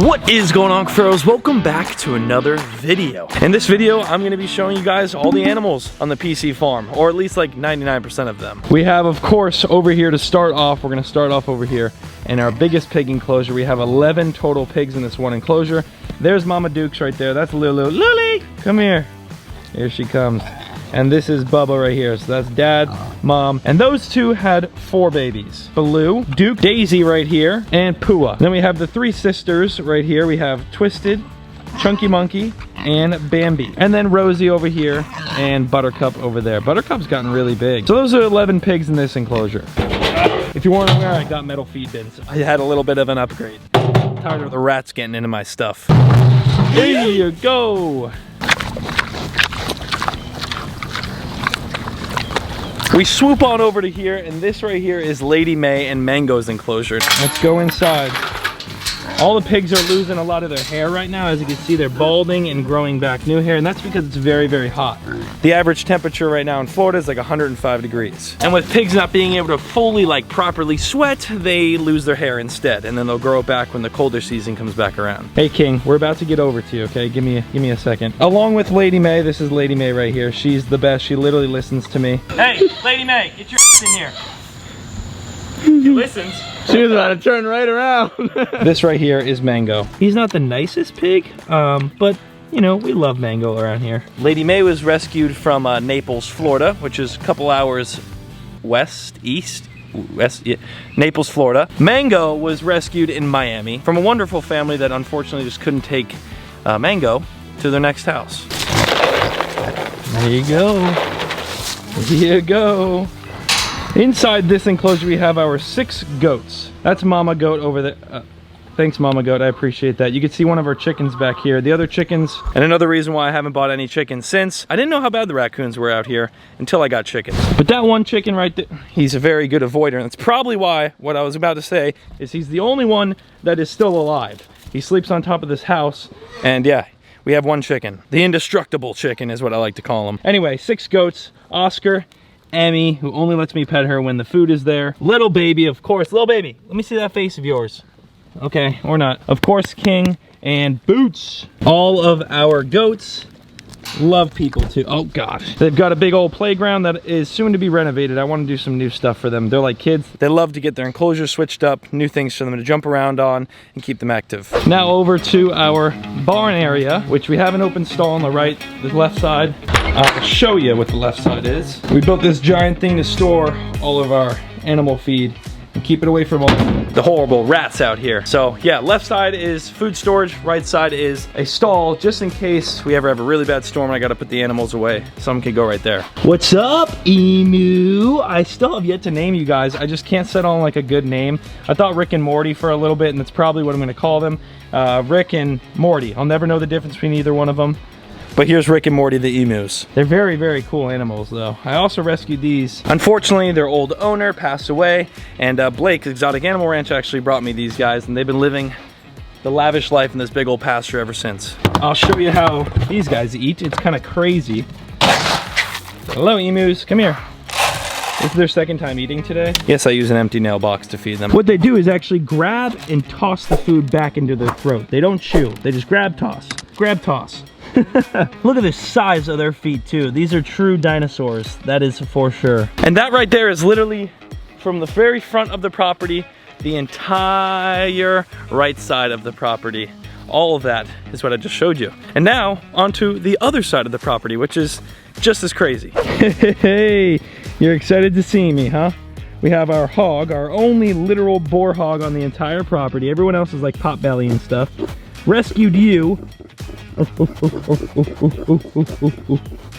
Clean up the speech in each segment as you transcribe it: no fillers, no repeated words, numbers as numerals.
What is going on, Cuffaros? Welcome back to another video. In this video, I'm going to be showing you guys all the animals on the PC farm, or at least like 99% of them. We have, of course, over here to start off, we're going to start off over here in our biggest pig enclosure. We have 11 total pigs in this one enclosure. There's Mama Dukes right there. That's Lulu. Lily, come here. Here she comes. And this is Bubba right here. So that's Dad, Mom, and those two had 4 babies. Baloo, Duke, Daisy right here, and Pua. Then we have the 3 sisters right here. We have Twisted, Chunky Monkey, and Bambi. And then Rosie over here, and Buttercup over there. Buttercup's gotten really big. So those are 11 pigs in this enclosure. If you're wondering where I got metal feed bins, I had a little bit of an upgrade. I'm tired of the rats getting into my stuff. There you go. We swoop on over to here, and this right here is Lady May and Mango's enclosure. Let's go inside. All the pigs are losing a lot of their hair right now. As you can see, they're balding and growing back new hair, and that's because it's very, very hot. The average temperature right now in Florida is like 105 degrees. And with pigs not being able to fully, like, properly sweat, they lose their hair instead, and then they'll grow it back when the colder season comes back around. Hey, King, we're about to get over to you, okay? Give me a second. Along with Lady May, this is Lady May right here. She's the best. She literally listens to me. Hey, Lady May, get your in here. She listens. She was about to turn right around. This right here is Mango. He's not the nicest pig, but you know, we love Mango around here. Lady May was rescued from Naples, Florida, which is a couple hours west, yeah, Naples, Florida. Mango was rescued in Miami from a wonderful family that unfortunately just couldn't take Mango to their next house. There you go. There you go. Inside this enclosure, we have our 6 goats. That's Mama Goat over there. Thanks, Mama Goat. I appreciate that. You can see one of our chickens back here. The other chickens, and another reason why I haven't bought any chickens since, I didn't know how bad the raccoons were out here until I got chickens. But that one chicken right there, he's a very good avoider. And that's probably why what I was about to say is he's the only one that is still alive. He sleeps on top of this house, and yeah, we have one chicken. The indestructible chicken is what I like to call him. Anyway, 6 goats. Oscar, Emmy, who only lets me pet her when the food is there. Little baby, of course. Little baby, let me see that face of yours. Okay, or not. Of course, King and Boots. All of our goats love people too. Oh gosh. They've got a big old playground that is soon to be renovated. I want to do some new stuff for them. They're like kids. They love to get their enclosures switched up, new things for them to jump around on and keep them active. Now over to our barn area, which we have an open stall on the right, the left side. I'll show you what the left side is. We built this giant thing to store all of our animal feed and keep it away from all the horrible rats out here. So yeah, left side is food storage, right side is a stall just in case we ever have a really bad storm and I gotta put the animals away. Some can go right there. What's up, Emu? I still have yet to name you guys. I just can't settle on like a good name. I thought Rick and Morty for a little bit, and that's probably what I'm gonna call them. Rick and Morty. I'll never know the difference between either one of them. But here's Rick and Morty, the emus. They're very, very cool animals though. I also rescued these. Unfortunately, their old owner passed away, and Blake, Exotic Animal Ranch, actually brought me these guys, and they've been living the lavish life in this big old pasture ever since. I'll show you how these guys eat. It's kind of crazy. Hello, emus, come here. This is their second time eating today. Yes, I use an empty nail box to feed them. What they do is actually grab and toss the food back into their throat. They don't chew, they just grab, toss. Grab, toss. Look at the size of their feet too. These are true dinosaurs, that is for sure. And that right there is literally from the very front of the property, the entire right side of the property. All of that is what I just showed you. And now onto the other side of the property, which is just as crazy. Hey, you're excited to see me, huh? We have our hog, our only literal boar hog on the entire property. Everyone else is like potbelly and stuff. Rescued you.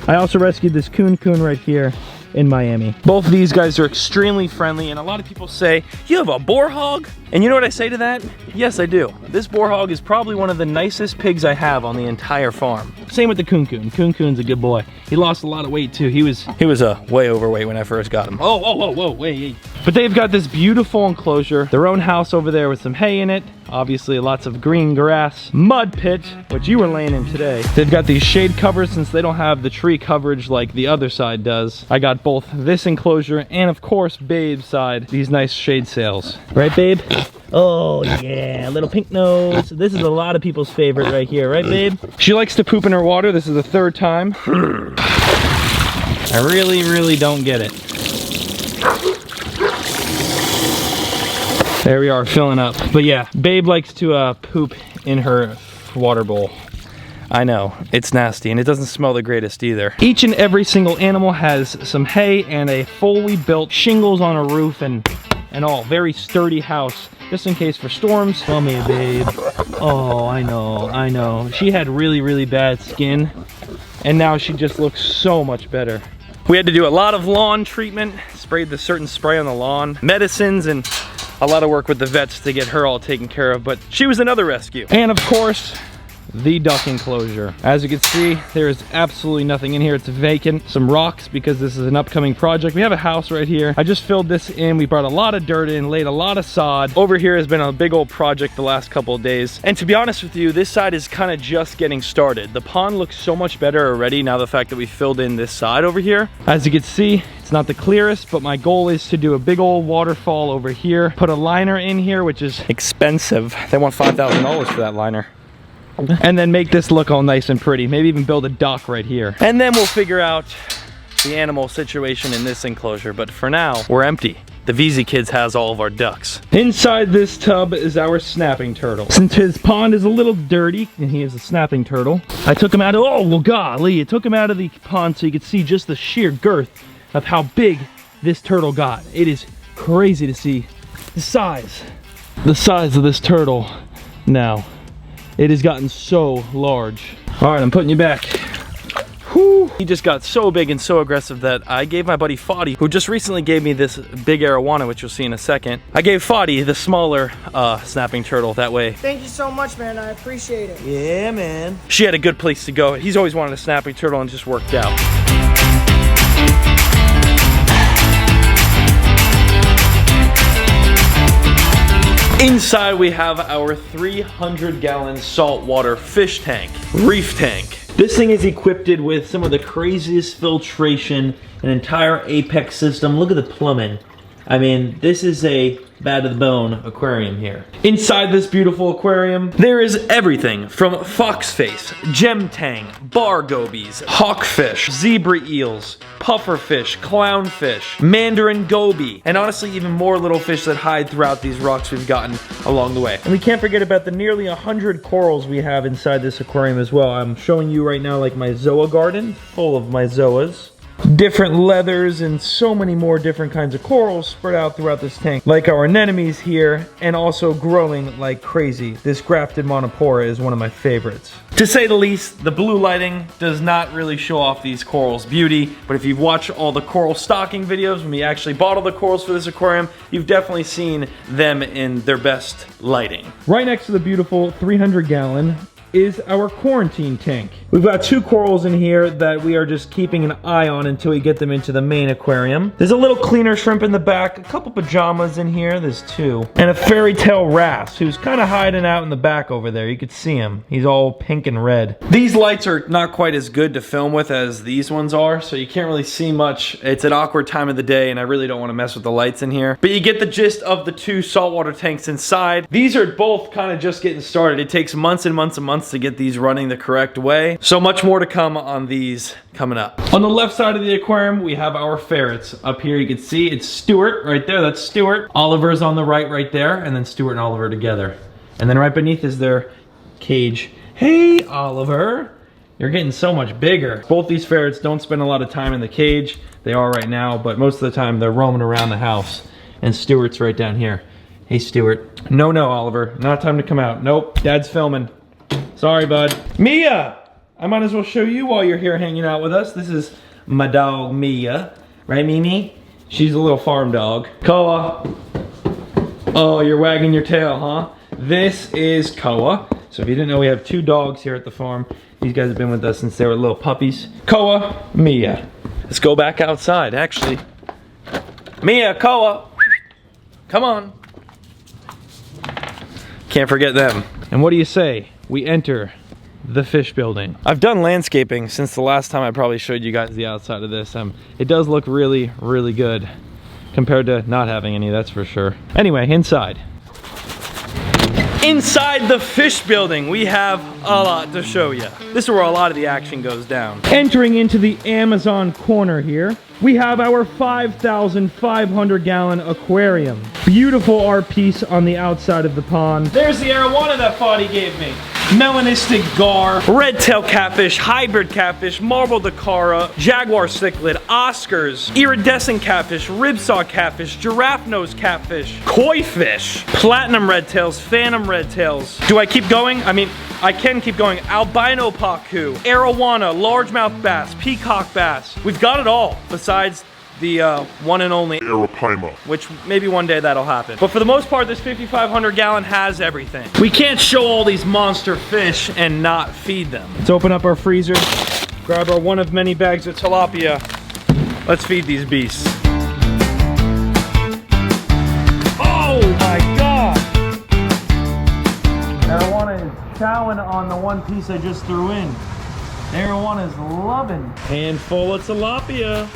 I also rescued this coon right here in Miami. Both of these guys are extremely friendly, and a lot of people say, you have a boar hog? And you know what I say to that? Yes, I do. This boar hog is probably one of the nicest pigs I have on the entire farm. Same with the coon. Coon's a good boy. He lost a lot of weight too. He was way overweight when I first got him. Whoa, wait. But they've got this beautiful enclosure, their own house over there with some hay in it, Obviously lots of green grass, mud pit, which you were laying in today. They've got these shade covers since they don't have the tree coverage like the other side does. I got both this enclosure and of course Babe's side, these nice shade sails. Right, Babe? Oh yeah, little pink nose. This is a lot of people's favorite right here, right, Babe? She likes to poop in her water. This is the third time. I really don't get it. There we are, filling up. But yeah, Babe likes to poop in her water bowl. I know, it's nasty, and it doesn't smell the greatest either. Each and every single animal has some hay and a fully built shingles on a roof and all. Very sturdy house, just in case for storms. Tell me, Babe. Oh, I know. She had really bad skin, and now she just looks so much better. We had to do a lot of lawn treatment, sprayed the certain spray on the lawn, medicines, and a lot of work with the vets to get her all taken care of, but she was another rescue. And of course, the duck enclosure. As you can see, there is absolutely nothing in here. It's vacant. Some rocks because this is an upcoming project. We have a house right here. I just filled this in. We brought a lot of dirt in, laid a lot of sod. Over here has been a big old project the last couple of days. And to be honest with you, this side is kind of just getting started. The pond looks so much better already now the fact that we filled in this side over here. As you can see, it's not the clearest, but my goal is to do a big old waterfall over here. Put a liner in here, which is expensive. They want $5,000 for that liner. And then make this look all nice and pretty. Maybe even build a dock right here. And then we'll figure out the animal situation in this enclosure. But for now, we're empty. The VZ Kids has all of our ducks. Inside this tub is our snapping turtle. Since his pond is a little dirty, and he is a snapping turtle, I took him out of, oh, well, golly. I took him out of the pond so you could see just the sheer girth of how big this turtle got. It is crazy to see the size of this turtle now. It has gotten so large. All right, I'm putting you back. Whew. He just got so big and so aggressive that I gave my buddy Foddy, who just recently gave me this big arowana, which you'll see in a second. I gave Foddy the smaller snapping turtle that way. Thank you so much, man. I appreciate it. Yeah, man. She had a good place to go. He's always wanted a snapping turtle and it just worked out. Inside we have our 300-gallon saltwater fish tank, reef tank. This thing is equipped with some of the craziest filtration, an entire apex system. Look at the plumbing. I mean, this is a bad to the bone aquarium here. Inside this beautiful aquarium, there is everything from foxface, gem tang, bar gobies, hawkfish, zebra eels, pufferfish, clownfish, mandarin goby, and honestly even more little fish that hide throughout these rocks we've gotten along the way. And we can't forget about the nearly 100 corals we have inside this aquarium as well. I'm showing you right now like my zoa garden, full of my zoas. Different leathers and so many more different kinds of corals spread out throughout this tank, like our anemones here, and also growing like crazy. This grafted monopora is one of my favorites. To say the least, the blue lighting does not really show off these corals' beauty, but if you've watched all the coral stocking videos when we actually bought all the corals for this aquarium, you've definitely seen them in their best lighting. Right next to the beautiful 300-gallon is our quarantine tank. We've got 2 corals in here that we are just keeping an eye on until we get them into the main aquarium. There's a little cleaner shrimp in the back, a couple pajamas in here, there's 2, and a fairy tale wrasse who's kind of hiding out in the back over there. You could see him. He's all pink and red. These lights are not quite as good to film with as these ones are, so you can't really see much. It's an awkward time of the day and I really don't want to mess with the lights in here. But you get the gist of the 2 saltwater tanks inside. These are both kind of just getting started. It takes months and months and months to get these running the correct way. So much more to come on these coming up. On the left side of the aquarium, we have our ferrets. Up here you can see it's Stuart right there, that's Stuart. Oliver's on the right there, and then Stuart and Oliver together. And then right beneath is their cage. Hey, Oliver, you're getting so much bigger. Both these ferrets don't spend a lot of time in the cage. They are right now, but most of the time they're roaming around the house. And Stuart's right down here. Hey, Stuart. No, Oliver, not time to come out. Nope, Dad's filming. Sorry, bud. Mia! I might as well show you while you're here hanging out with us. This is my dog, Mia. Right, Mimi? She's a little farm dog. Koa. Oh, you're wagging your tail, huh? This is Koa. So if you didn't know, we have 2 dogs here at the farm. These guys have been with us since they were little puppies. Koa, Mia. Let's go back outside, actually. Mia, Koa. Come on. Can't forget them. And what do you say? We enter the fish building. I've done landscaping since the last time I probably showed you guys the outside of this. It does look really, really good compared to not having any, that's for sure. Anyway, inside. Inside the fish building, we have a lot to show you. This is where a lot of the action goes down. Entering into the Amazon corner here, we have our 5,500 gallon aquarium. Beautiful art piece on the outside of the pond. There's the arowana that Foddy gave me. Melanistic gar, red-tailed catfish, hybrid catfish, marble dacara, jaguar cichlid, Oscars, iridescent catfish, ribsaw catfish, giraffe nose catfish, koi fish, platinum red tails, phantom red tails. Do I keep going? I mean, I can keep going. Albino pacu, arowana, largemouth bass, peacock bass. We've got it all besides the one and only Arapaima, which maybe one day that'll happen. But for the most part, this 5,500 gallon has everything. We can't show all these monster fish and not feed them. Let's open up our freezer, grab our one of many bags of tilapia. Let's feed these beasts. Oh my God! Arowana is chowing on the one piece I just threw in. Arowana is loving. Handful of tilapia.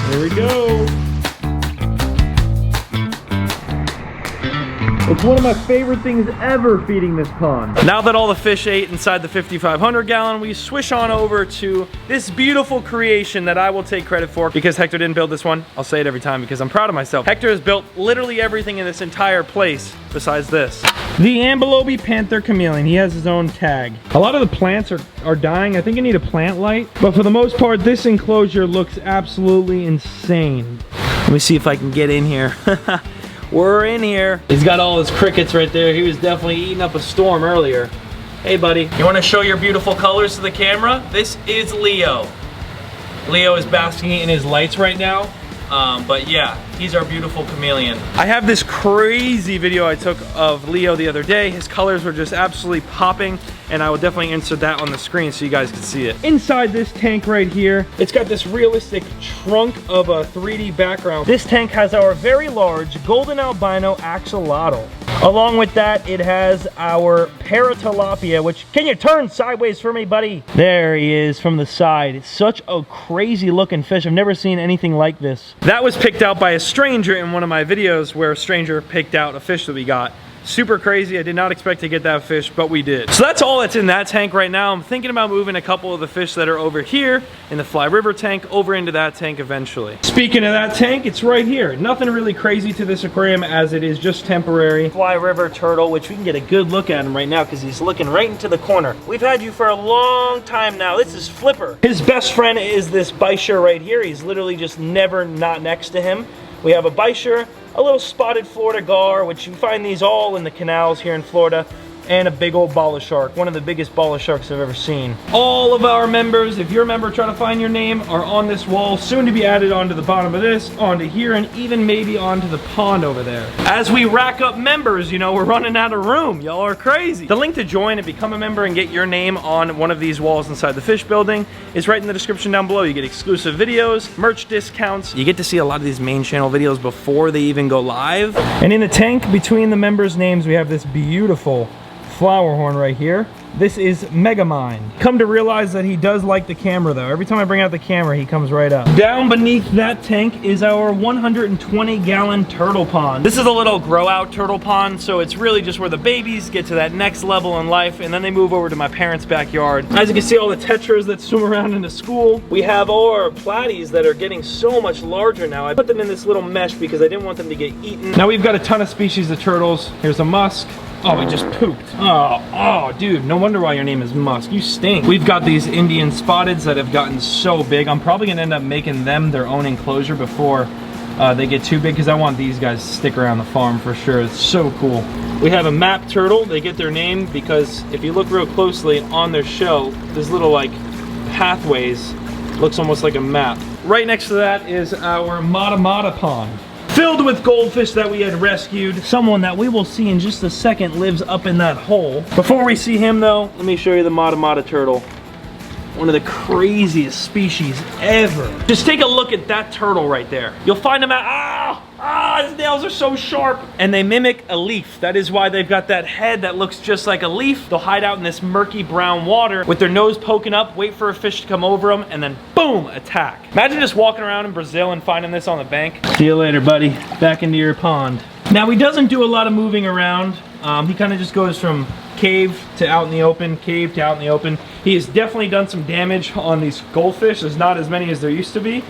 Here we go. It's one of my favorite things ever feeding this pond. Now that all the fish ate inside the 5,500 gallon, we swish on over to this beautiful creation that I will take credit for because Hector didn't build this one. I'll say it every time because I'm proud of myself. Hector has built literally everything in this entire place besides this. The Ambelobe Panther Chameleon. He has his own tag. A lot of the plants are dying. I think I need a plant light. But for the most part, this enclosure looks absolutely insane. Let me see if I can get in here. We're in here. He's got all his crickets right there. He was definitely eating up a storm earlier. Hey, buddy. You want to show your beautiful colors to the camera? This is Leo. Leo is basking in his lights right now. But yeah, he's our beautiful chameleon. I have this crazy video I took of Leo the other day. His colors were just absolutely popping, and I will definitely insert that on the screen so you guys can see it. Inside this tank right here, it's got this realistic trunk of a 3D background. This tank has our very large golden albino axolotl. Along with that, it has our paratilapia, which, can you turn sideways for me, buddy? There he is from the side. It's such a crazy looking fish. I've never seen anything like this. That was picked out by a stranger in one of my videos where a stranger picked out a fish that we got. Super crazy. I did not expect to get that fish, but we did. So that's all that's in that tank right now. I'm thinking about moving a couple of the fish that are over here in the Fly River tank over into that tank eventually. Speaking of that tank, it's right here. Nothing really crazy to this aquarium as it is just temporary. Fly River turtle, which we can get a good look at him right now because he's looking right into the corner. We've had you for a long time now. This is Flipper. His best friend is this pasture right here. He's literally just never not next to him. We have a pasture, a little spotted Florida gar, which you find these all in the canals here in Florida, and a big old bala shark, one of the biggest bala sharks I've ever seen. All of our members, if you're a member trying to find your name, are on this wall, soon to be added onto the bottom of this, onto here, and even maybe onto the pond over there. As we rack up members, you know, we're running out of room. Y'all are crazy. The link to join and become a member and get your name on one of these walls inside the fish building is right in the description down below. You get exclusive videos, merch discounts. You get to see a lot of these main channel videos before they even go live. And in the tank between the members' names, we have this beautiful flower horn right here. This is Megamind. Come to realize that he does like the camera though. Every time I bring out the camera, he comes right up. Down beneath that tank is our 120 gallon turtle pond. This is a little grow out turtle pond, so it's really just where the babies get to that next level in life and then they move over to my parents' backyard. As you can see, all the tetras that swim around in the school. We have all our platies that are getting so much larger now. I put them in this little mesh because I didn't want them to get eaten. Now we've got a ton of species of turtles. Here's a musk. Oh, he just pooped. Oh, dude, no wonder why your name is Musk. You stink. We've got these Indian spotteds that have gotten so big. I'm probably gonna end up making them their own enclosure before they get too big because I want these guys to stick around the farm for sure. It's so cool. We have a map turtle. They get their name because if you look real closely on their shell, there's little like pathways. Looks almost like a map. Right next to that is our Mata Mata pond, filled with goldfish that we had rescued. Someone that we will see in just a second lives up in that hole. Before we see him though, let me show you the Mata Mata turtle. One of the craziest species ever. Just take a look at that turtle right there. You'll find him at, Ah, his nails are so sharp. And they mimic a leaf. That is why they've got that head that looks just like a leaf. They'll hide out in this murky brown water with their nose poking up, wait for a fish to come over them, and then boom, attack. Imagine just walking around in Brazil and finding this on the bank. See you later, buddy. Back into your pond. Now, he doesn't do a lot of moving around. He kind of just goes from cave to out in the open, cave to out in the open. He has definitely done some damage on these goldfish. There's not as many as there used to be.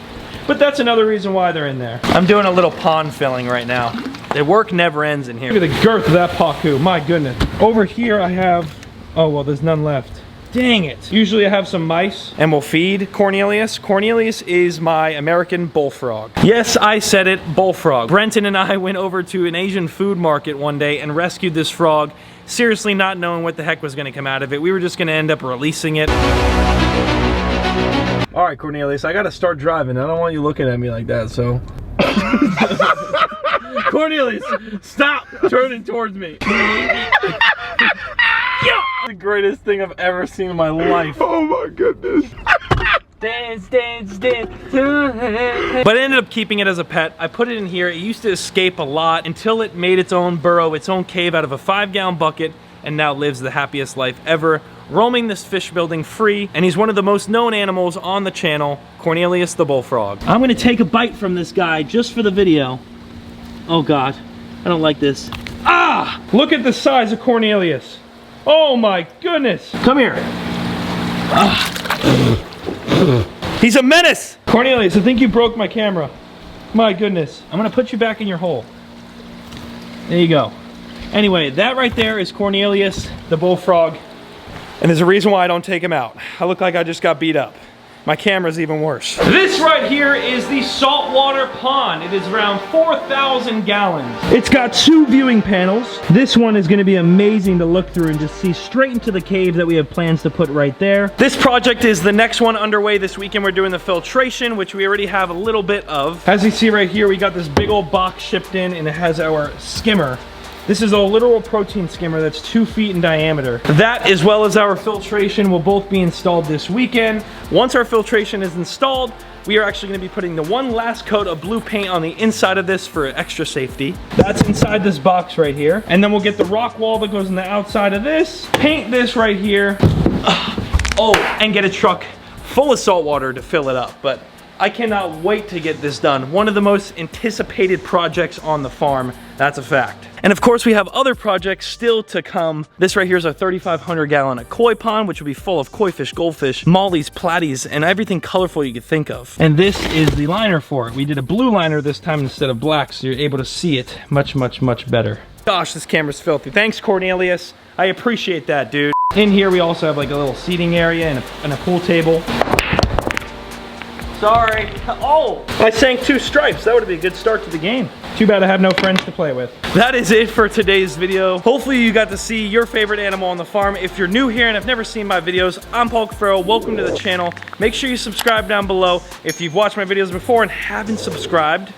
But that's another reason why they're in there. I'm doing a little pond filling right now. The work never ends in here. Look at the girth of that pacu, my goodness. Over here I have, oh well, there's none left. Dang it. Usually I have some mice and we'll feed Cornelius. Cornelius is my American bullfrog. Yes, I said it, bullfrog. Brenton and I went over to an Asian food market one day and rescued this frog, seriously not knowing what the heck was gonna come out of it. We were just gonna end up releasing it. All right, Cornelius, I gotta start driving. I don't want you looking at me like that, so. Cornelius, stop turning towards me. The greatest thing I've ever seen in my life. Oh my goodness. Dance, dance, dance. But I ended up keeping it as a pet. I put it in here. It used to escape a lot until it made its own burrow, its own cave out of a 5-gallon bucket, and now lives the happiest life ever, roaming this fish building free. And he's one of the most known animals on the channel, Cornelius the bullfrog. I'm gonna take a bite from this guy just for the video. Oh God, I don't like this. Ah! Look at the size of Cornelius. Oh my goodness. Come here. Ah. He's a menace. Cornelius, I think you broke my camera. My goodness. I'm gonna put you back in your hole. There you go. Anyway, that right there is Cornelius the bullfrog. And there's a reason why I don't take him out. I look like I just got beat up. My camera's even worse. This right here is the saltwater pond. It is around 4,000 gallons. It's got 2 viewing panels. This one is gonna be amazing to look through and just see straight into the cave that we have plans to put right there. This project is the next one underway this weekend. We're doing the filtration, which we already have a little bit of. As you see right here, we got this big old box shipped in and it has our skimmer. This is a literal protein skimmer that's 2 feet in diameter. That, as well as our filtration, will both be installed this weekend. Once our filtration is installed, we are actually gonna be putting the one last coat of blue paint on the inside of this for extra safety. That's inside this box right here. And then we'll get the rock wall that goes on the outside of this, paint this right here. Oh, and get a truck full of salt water to fill it up. But I cannot wait to get this done. One of the most anticipated projects on the farm, that's a fact. And of course we have other projects still to come. This right here is our 3,500 gallon koi pond, which will be full of koi fish, goldfish, mollies, platies, and everything colorful you could think of. And this is the liner for it. We did a blue liner this time instead of black, so you're able to see it much, much, much better. Gosh, this camera's filthy. Thanks, Cornelius. I appreciate that, dude. In here we also have like a little seating area and a pool table. Sorry. Oh, I sank 2 stripes. That would be a good start to the game. Too bad I have no friends to play with. That is it for today's video. Hopefully you got to see your favorite animal on the farm. If you're new here and have never seen my videos, I'm Paul Cuffaro. Welcome to the channel. Make sure you subscribe down below. If you've watched my videos before and haven't subscribed,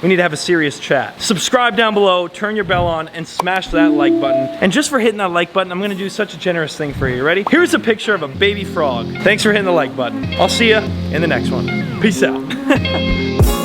we need to have a serious chat. Subscribe down below, turn your bell on, and smash that like button. And just for hitting that like button, I'm gonna do such a generous thing for you. Ready? Here's a picture of a baby frog. Thanks for hitting the like button. I'll see ya in the next one. Peace out.